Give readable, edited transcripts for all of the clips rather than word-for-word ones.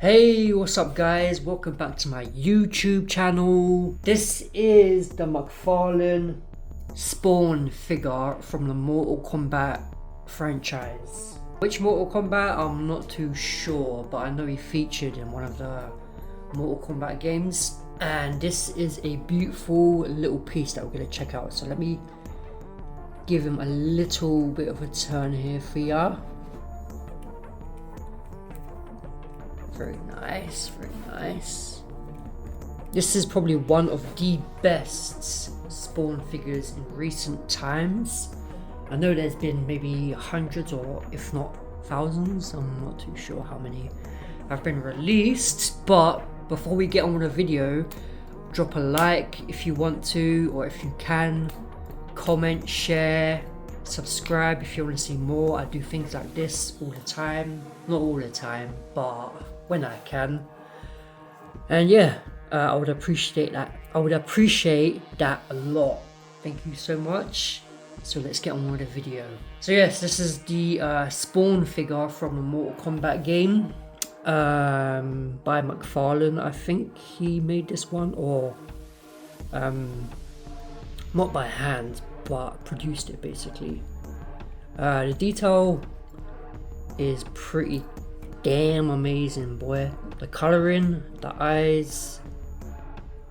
Hey, what's up guys? Welcome back to my YouTube channel. This is the McFarlane Spawn figure from the Mortal Kombat franchise. Which Mortal Kombat? I'm not too sure, but I know he featured in one of the Mortal Kombat games. And this is a beautiful little piece that we're going to check out. So let me give him a little bit of a turn here for ya. Very nice, very nice. This is probably one of the best Spawn figures in recent times. I know there's been maybe hundreds or if not thousands, I'm not too sure how many have been released, but before we get on with the video, drop a like if you want to, or if you can, comment, share, subscribe if you want to see more. I do things like this all the time, not all the time, but when I can. And yeah, I would appreciate that. I would appreciate that a lot. Thank you so much. So let's get on with the video. So yes, this is the Spawn figure from the Mortal Kombat game by McFarlane. I think he made this one, or not by hand, but produced it basically. The detail is pretty damn amazing, boy. The coloring, the eyes,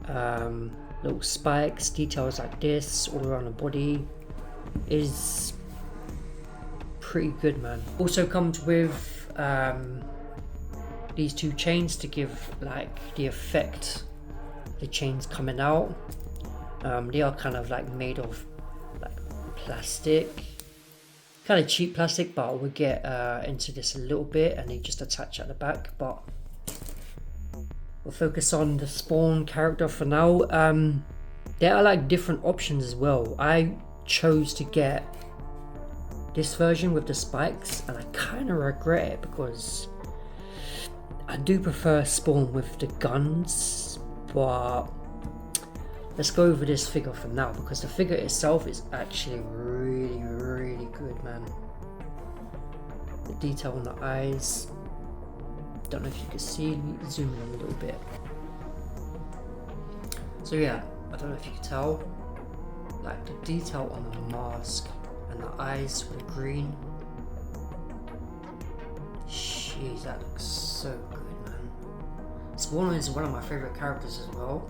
little spikes, details like this all around the body is pretty good, man. Also comes with these two chains to give like the effect, the chains coming out. They are kind of like made of like plastic, kind of cheap plastic, but we'll get into this a little bit, and they just attach at the back, but we'll focus on the Spawn character for now. There are like different options as well. I chose to get this version with the spikes, and I kind of regret it because I do prefer Spawn with the guns, but let's go over this figure for now because the figure itself is actually really good, man. The detail on the eyes, don't know if you can see, zoom in a little bit. So yeah, I don't know if you can tell, like the detail on the mask and the eyes with the green. Jeez, that looks so good, man. Spawn is one of my favorite characters as well.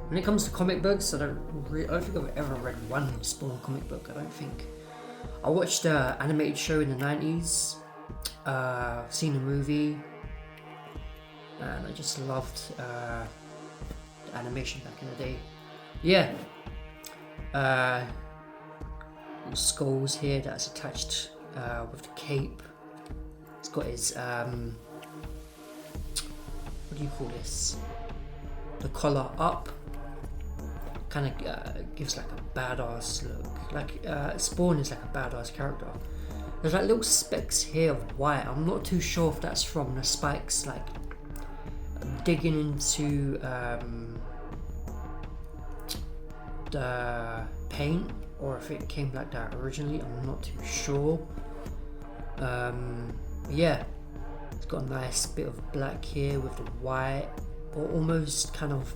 When it comes to comic books, I don't think I've ever read one Spawn comic book. I don't think. I watched the animated show in the 90s, seen the movie, and I just loved the animation back in the day. Yeah, skulls here that's attached with the cape. It's got his what do you call this? The collar up, kind of gives like a badass look. Like Spawn is like a badass character. There's like little specks here of white. I'm not too sure if that's from the spikes like digging into the paint, or if it came like that originally. I'm not too sure. Yeah, it's got a nice bit of black here with the white, or almost kind of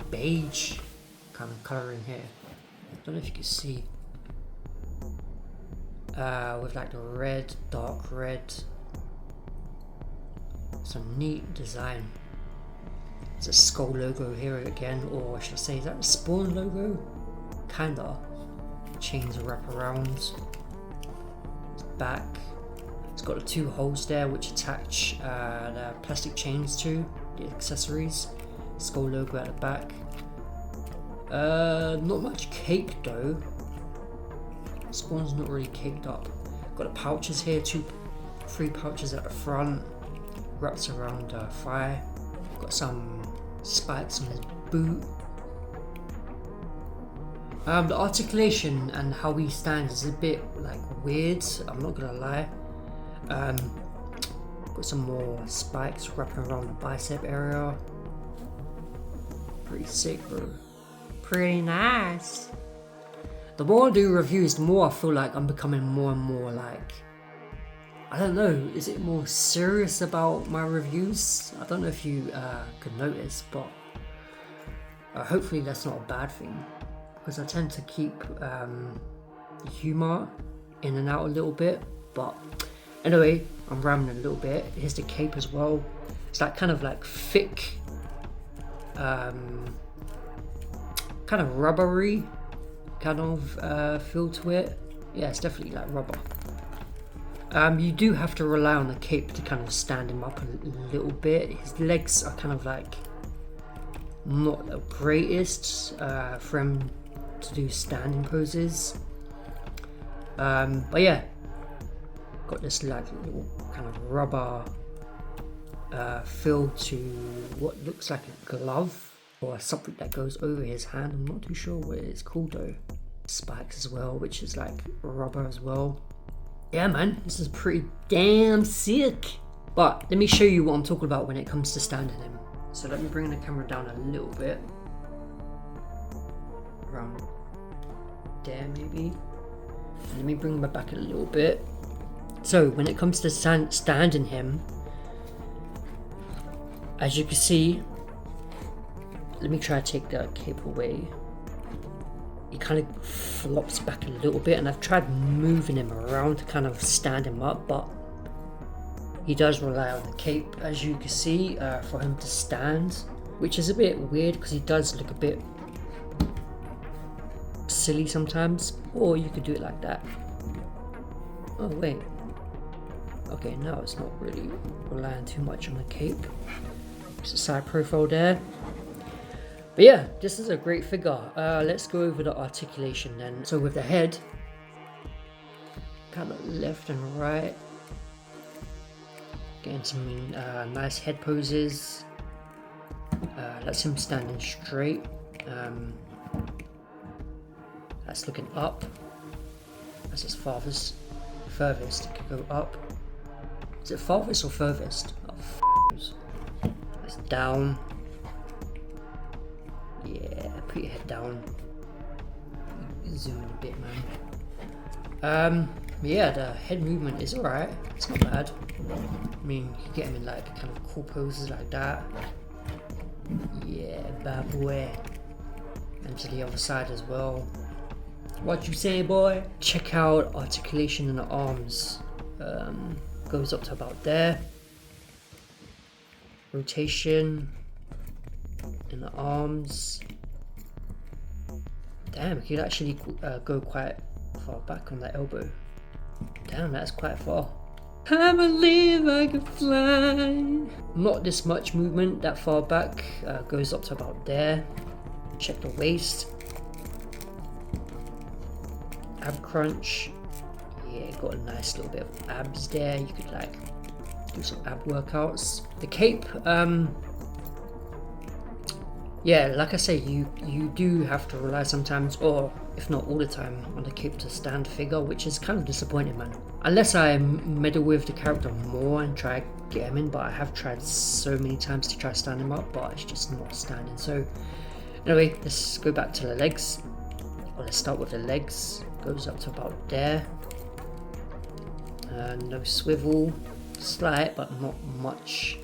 beige kind of colouring here. Don't know if you can see. With like the red, dark red. It's a neat design. It's a skull logo here again, or should I say, is that the Spawn logo? Kinda. Chains wrap around. It's back. It's got the two holes there which attach the plastic chains to the accessories. Skull logo at the back. Not much cake though. Spawn's not really caked up. Got the pouches here, 3 pouches at the front, wraps around the thigh. Got some spikes on his boot. The articulation and how he stands is a bit like weird, I'm not gonna lie. Got some more spikes wrapping around the bicep area. Pretty sick, bro. Pretty nice. The more I do reviews, the more I feel like I'm becoming more and more like, I don't know, is it more serious about my reviews? I don't know if you could notice, but hopefully that's not a bad thing, because I tend to keep humor in and out a little bit. But anyway, I'm rambling a little bit. Here's the cape as well. It's that kind of like thick, kind of rubbery kind of feel to it. Yeah, it's definitely like rubber. You do have to rely on the cape to kind of stand him up a little bit. His legs are kind of like not the greatest for him to do standing poses. But yeah, got this like little kind of rubber feel to what looks like a glove or something that goes over his hand. I'm not too sure what it's called though. Spikes as well, which is like rubber as well. Yeah man, this is pretty damn sick. But let me show you what I'm talking about when it comes to standing him. So let me bring the camera down a little bit. Around there maybe. And let me bring my back a little bit. So when it comes to standing him, as you can see, let me try to take the cape away. He kind of flops back a little bit, and I've tried moving him around to kind of stand him up, but he does rely on the cape, as you can see, for him to stand, which is a bit weird because he does look a bit silly sometimes. Or you could do it like that. Oh wait, okay, now it's not really relying too much on the cape. It's a side profile there. But yeah, this is a great figure. Let's go over the articulation then. So with the head, kind of left and right, getting some nice head poses. That's him standing straight. That's looking up. That's his furthest. It could go up. Is it farthest or furthest? Oh, that's down. Yeah, put your head down. Zoom in a bit, man. Yeah, the head movement is alright. It's not bad. I mean, you can get him in like kind of cool poses like that. Yeah, bad boy. And to the other side as well. What you say, boy? Check out articulation in the arms. Goes up to about there. Rotation in the arms. Damn, you could actually go quite far back on that elbow. Damn, that's quite far. I believe I can fly. Not this much movement that far back. Goes up to about there. Check the waist. Ab crunch. Yeah, got a nice little bit of abs there. You could like do some ab workouts. The cape, yeah, like I say, you do have to rely sometimes, or if not all the time, on the cape to stand figure, which is kind of disappointing, man. Unless I meddle with the character more and try to get him in, but I have tried so many times to try to stand him up, but it's just not standing. So anyway, let's go back to the legs. Well, let's start with the legs. Goes up to about there. No swivel, slight but not much.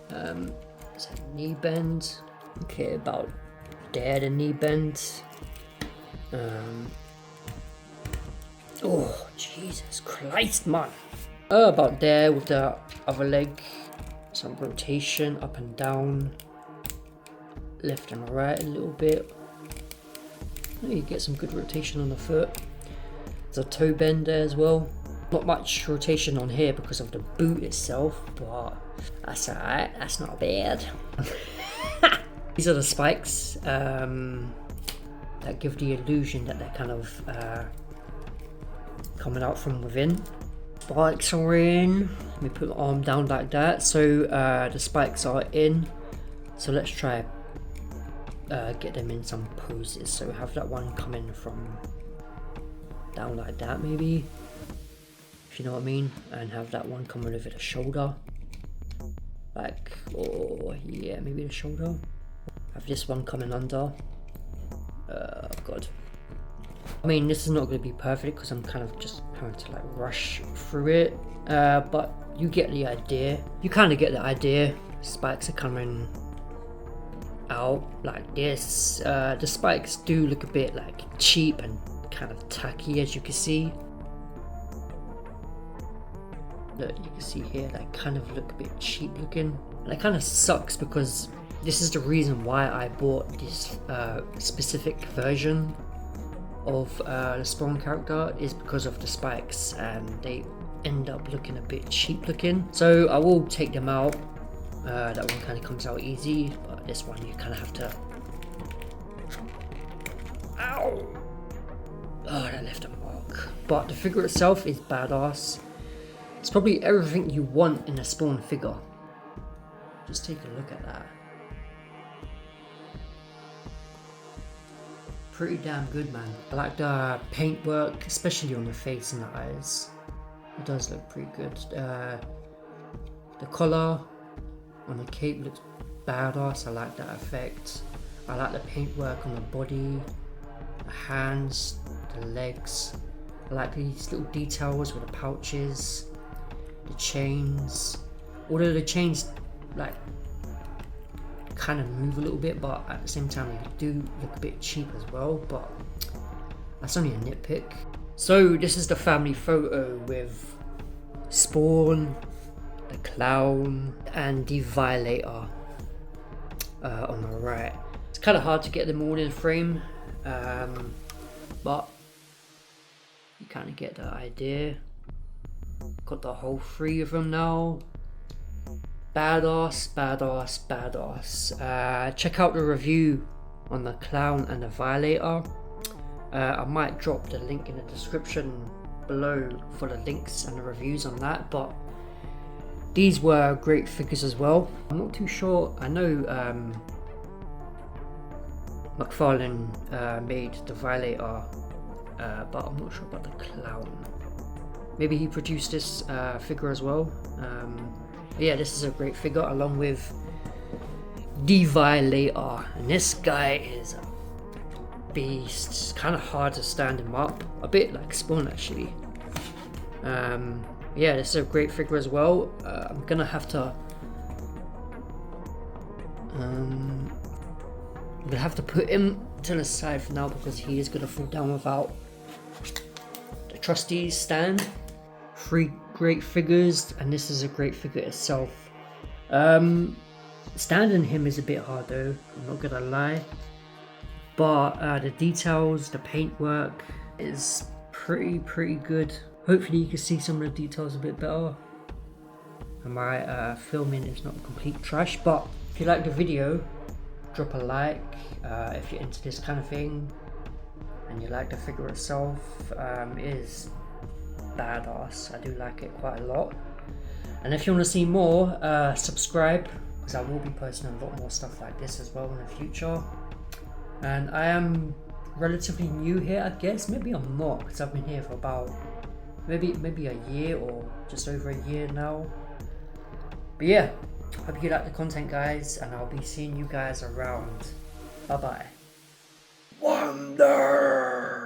Is that knee bend? Okay, about there, the knee bend. Oh, Jesus Christ, man. About there with the other leg. Some rotation up and down. Left and right a little bit. You get some good rotation on the foot. There's a toe bend there as well. Not much rotation on here because of the boot itself, but that's alright, that's not bad. These are the spikes that give the illusion that they're kind of coming out from within. Spikes are in. Let me put the arm down like that. So the spikes are in. So let's try get them in some poses. So have that one coming from down like that maybe, if you know what I mean, and have that one coming over the shoulder, like, oh yeah, maybe the shoulder. Have this one coming under. God, I mean, this is not going to be perfect because I'm kind of just trying to like rush through it, but you get the idea. You kind of get the idea. Spikes are coming out like this. The spikes do look a bit like cheap and kind of tacky, as you can see. Look, you can see here they kind of look a bit cheap looking, and it kind of sucks because this is the reason why I bought this specific version of the Spawn character, is because of the spikes, and they end up looking a bit cheap looking. So I will take them out. That one kind of comes out easy, but this one you kind of have to... Ow! Oh, that left a mark. But the figure itself is badass. It's probably everything you want in a Spawn figure. Just take a look at that. Pretty damn good, man. I like the paintwork, especially on the face and the eyes. It does look pretty good. The collar on the cape looks badass. I like that effect. I like the paintwork on the body, the hands, the legs. I like these little details with the pouches, the chains. Although the chains like kind of move a little bit, but at the same time they do look a bit cheap as well, but that's only a nitpick. So this is the family photo with Spawn, the clown, and the Violator on the right. It's kind of hard to get them all in frame, but you kind of get the idea. Got the whole three of them now. Badass, badass, badass. Check out the review on the clown and the Violator. I might drop the link in the description below for the links and the reviews on that, but these were great figures as well. I'm not too sure. I know McFarlane made the Violator, but I'm not sure about the clown. Maybe he produced this figure as well. Yeah, this is a great figure along with the Violator, and this guy is a beast. It's kind of hard to stand him up, a bit like Spawn actually. Yeah, this is a great figure as well. I'm gonna have to put him to the side for now because he is gonna fall down without the trusty stand. Three great figures, and this is a great figure itself. Standing him is a bit hard though, I'm not gonna lie, but the details, the paintwork is pretty good. Hopefully you can see some of the details a bit better, and my filming is not complete trash. But if you like the video, drop a like. If you're into this kind of thing and you like the figure itself, it is badass. I do like it quite a lot. And if you want to see more, subscribe, because I will be posting a lot more stuff like this as well in the future. And I am relatively new here, I guess. Maybe I'm not, because I've been here for about maybe a year or just over a year now. But yeah, hope you like the content, guys, and I'll be seeing you guys around. Bye bye. Wonder.